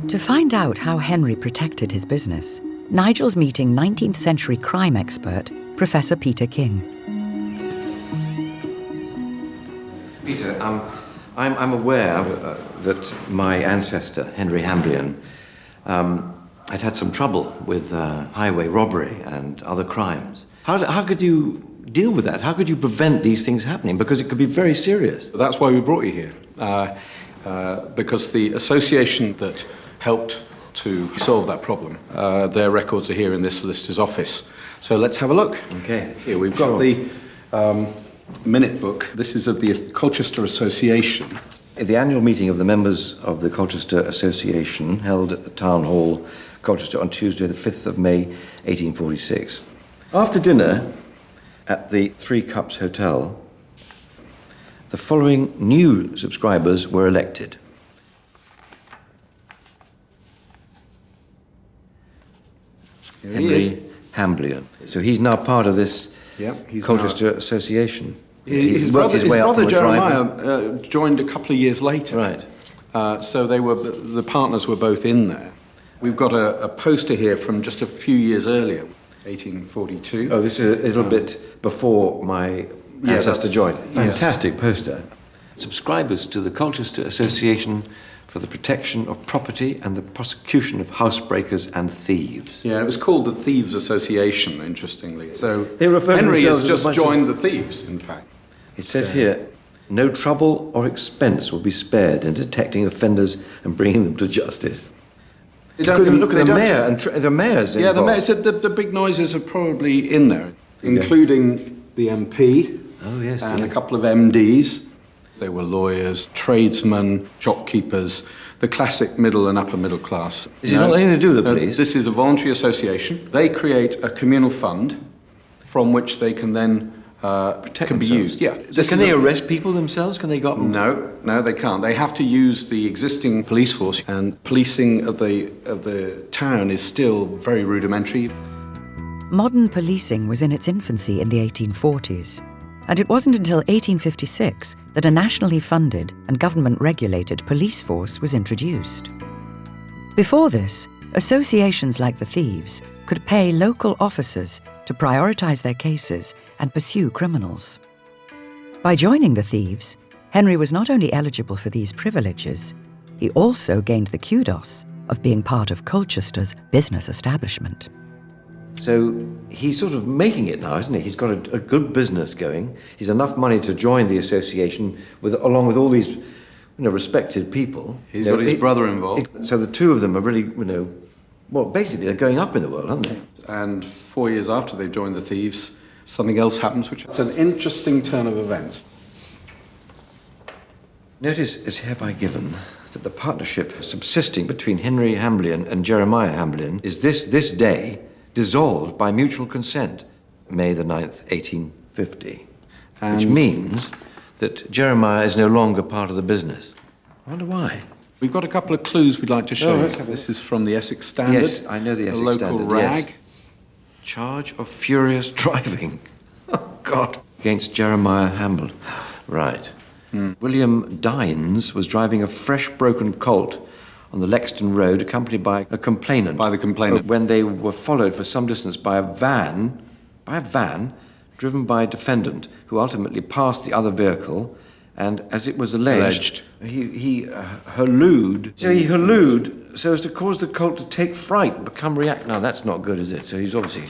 To find out how Henry protected his business, Nigel's meeting 19th century crime expert, Professor Peter King. Peter, I'm aware that my ancestor, Henry Hamblian, had some trouble with highway robbery and other crimes. How could you deal with that? How could you prevent these things happening? Because it could be very serious. That's why we brought you here. Because the association that helped to solve that problem, their records are here in this solicitor's office. So let's have a look. Okay. Here, we've got the minute book. This is of the Colchester Association. The annual meeting of the members of the Colchester Association held at the Town Hall, Colchester, on Tuesday, the 5th of May, 1846. After dinner at the Three Cups Hotel, the following new subscribers were elected. Henry Hamblian. So he's now part of this Colchester Association. His brother Jeremiah joined a couple of years later. Right. So the partners were both in there. We've got a poster here from just a few years earlier, 1842. Oh, this is a little bit before my ancestor joined. Fantastic poster. Subscribers to the Colchester Association for the Protection of Property and the Prosecution of Housebreakers and Thieves. Yeah, it was called the Thieves Association, interestingly. So Henry has just joined the thieves, in fact. It says here, no trouble or expense will be spared in detecting offenders and bringing them to justice. Look at the mayor and the mayors. Yeah, the mayor said the big noises are probably in there, including the MP and a couple of MDs. They were lawyers, tradesmen, shopkeepers, the classic middle and upper middle class. Is it not anything to do with the police? This is a voluntary association. They create a communal fund from which they can then can be used. Yeah. So can they arrest people themselves? Can they go up and... No, they can't. They have to use the existing police force, and policing of the town is still very rudimentary. Modern policing was in its infancy in the 1840s, and it wasn't until 1856 that a nationally funded and government-regulated police force was introduced. Before this, associations like the Thieves could pay local officers to prioritise their cases and pursue criminals. By joining the Thieves, Henry was not only eligible for these privileges, he also gained the kudos of being part of Colchester's business establishment. So he's sort of making it now, isn't he? He's got a good business going. He's enough money to join the association along with all these respected people. He's got his brother involved. So the two of them are really, basically they're going up in the world, aren't they? And 4 years after they joined the Thieves, something else happens, which is an interesting turn of events. Notice is hereby given that the partnership subsisting between Henry Hamblian and Jeremiah Hamblian is this day dissolved by mutual consent, May the 9th, 1850, which means that Jeremiah is no longer part of the business. I wonder why. We've got a couple of clues we'd like to show you. This is from the Essex Standard. Yes, I know the Essex Standard. A local rag. Yes. Charge of furious driving. Oh, God. Against Jeremiah Hamblian. Right. William Dines was driving a fresh broken colt on the Lexton Road, accompanied by a complainant. By the complainant. When they were followed for some distance by a van driven by a defendant, who ultimately passed the other vehicle, and as it was alleged. He hallooed. So he hallooed so as to cause the colt to take fright and become react. Now, that's not good, is it? So he's obviously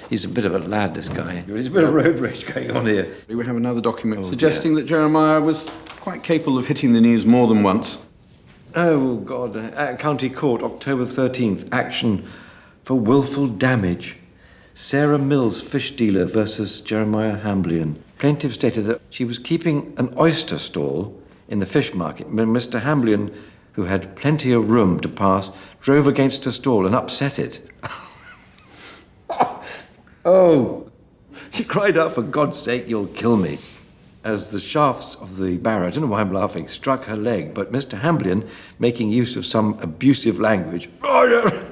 he's a bit of a lad, this guy. There's a bit of road rage going on here. We have another document suggesting that Jeremiah was quite capable of hitting the news more than once. Oh, God. At County Court, October 13th, action for willful damage. Sarah Mills, fish dealer, versus Jeremiah Hamblian. Plaintiff stated that she was keeping an oyster stall in the fish market when Mr. Hamblian, who had plenty of room to pass, drove against her stall and upset it. Oh! She cried out, "For God's sake, you'll kill me." As the shafts of the barrow, I don't know why I'm laughing, struck her leg, but Mr. Hamblian, making use of some abusive language,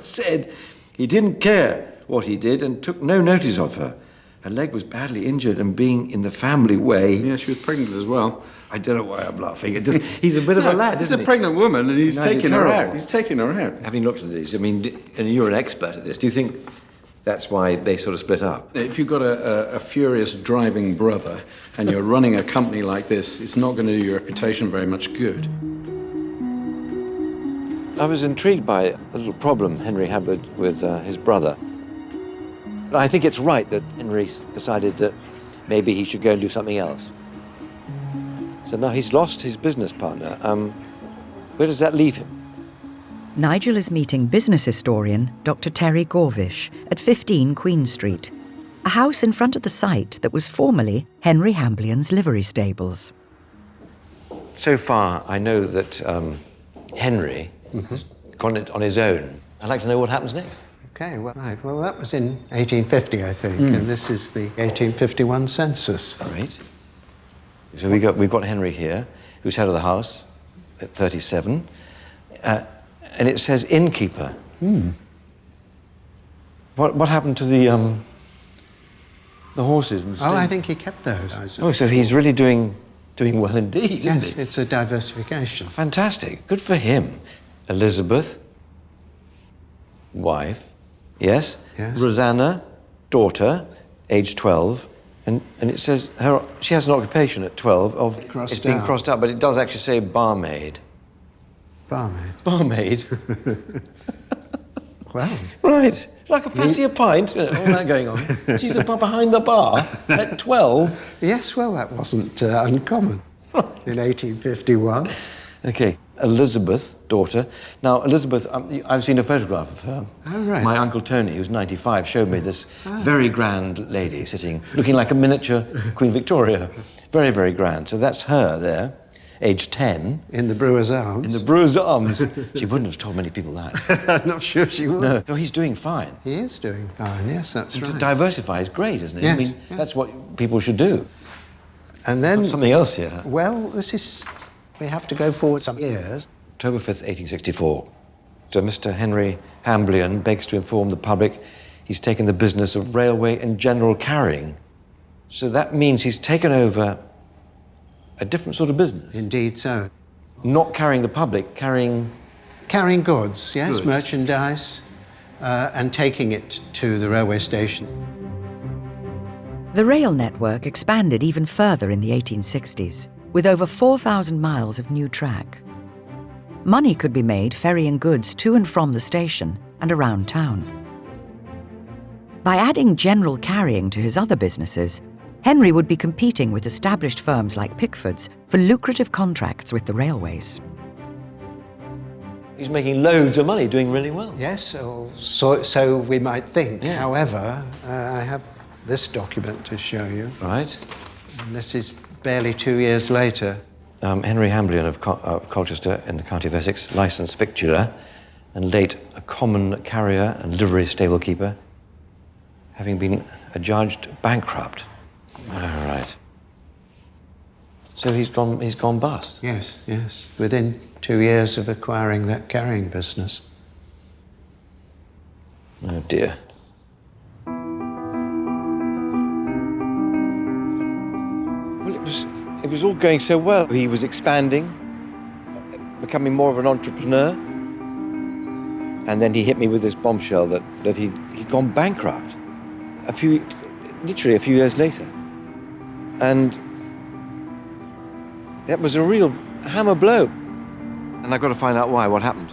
said he didn't care what he did and took no notice of her. Her leg was badly injured, and being in the family way... Yeah, she was pregnant as well. I don't know why I'm laughing. He's a bit of a lad, He's isn't a he? pregnant woman, and he's taking her terrible. out. He's taking her out. Having looked at these, I mean, and you're an expert at this, do you think that's why they sort of split up? If you've got a furious driving brother and you're running a company like this, it's not going to do your reputation very much good. I was intrigued by a little problem Henry had with his brother. I think it's right that Henry decided that maybe he should go and do something else. So now he's lost his business partner. Where does that leave him? Nigel is meeting business historian Dr. Terry Gorvish at 15 Queen Street, a house in front of the site that was formerly Henry Hamblion's livery stables. So far, I know that Henry has gone it on his own. I'd like to know what happens next. Okay, well, right. Well, that was in 1850, I think, and this is the 1851 census. Right. So we've got Henry here, who's head of the house at 37, and it says innkeeper. What happened to the horses and the Oh, I think he kept those. Oh, so he's really doing well indeed, yes, isn't he? it's a diversification. Fantastic. Good for him. Elizabeth, wife, yes? Yes. Rosanna, daughter, age 12. And it says she has an occupation at 12 of... Crossed it's being out. crossed out, but it does actually say barmaid. Barmaid. Barmaid? Well, Right. Like a fancy a pint, all that going on. She's behind the bar at 12. yes, well, that wasn't uncommon in 1851. Okay, Elizabeth, daughter. Now, Elizabeth, I've seen a photograph of her. Oh, right. My Uncle Tony, who's 95, showed me this very grand lady sitting, looking like a miniature Queen Victoria. Very, very grand. So that's her there, age 10. In the Brewer's Arms. In the Brewer's Arms. She wouldn't have told many people that. I'm not sure she would. No, he's doing fine. He is doing fine, yes, that's To right. diversify is great, isn't it? Yes, I mean, yes. that's what people should do. And then, Something else here. well, we have to go forward some years. October 5th, 1864. So Mr. Henry Hamblion begs to inform the public he's taken the business of railway and general carrying. So that means he's taken over a different sort of business. Indeed so. Not carrying the public, carrying... Carrying goods, yes, Goods. merchandise, and taking it to the railway station. The rail network expanded even further in the 1860s, with over 4,000 miles of new track. Money could be made ferrying goods to and from the station and around town. By adding general carrying to his other businesses, Henry would be competing with established firms like Pickford's for lucrative contracts with the railways. He's making loads of money, doing really well. Yes, so we might think. Yeah. However, I have this document to show you. Right. And this is barely 2 years later. Henry Hamblion of Colchester in the county of Essex, licensed victualler, and late a common carrier and livery stable keeper, having been adjudged bankrupt. All right. So he's gone bust. Yes, yes. Within 2 years of acquiring that carrying business. Oh dear. Well, it was all going so well. He was expanding, becoming more of an entrepreneur, and then he hit me with this bombshell that he'd gone bankrupt literally a few years later. And that was a real hammer blow. And I've got to find out why, what happened.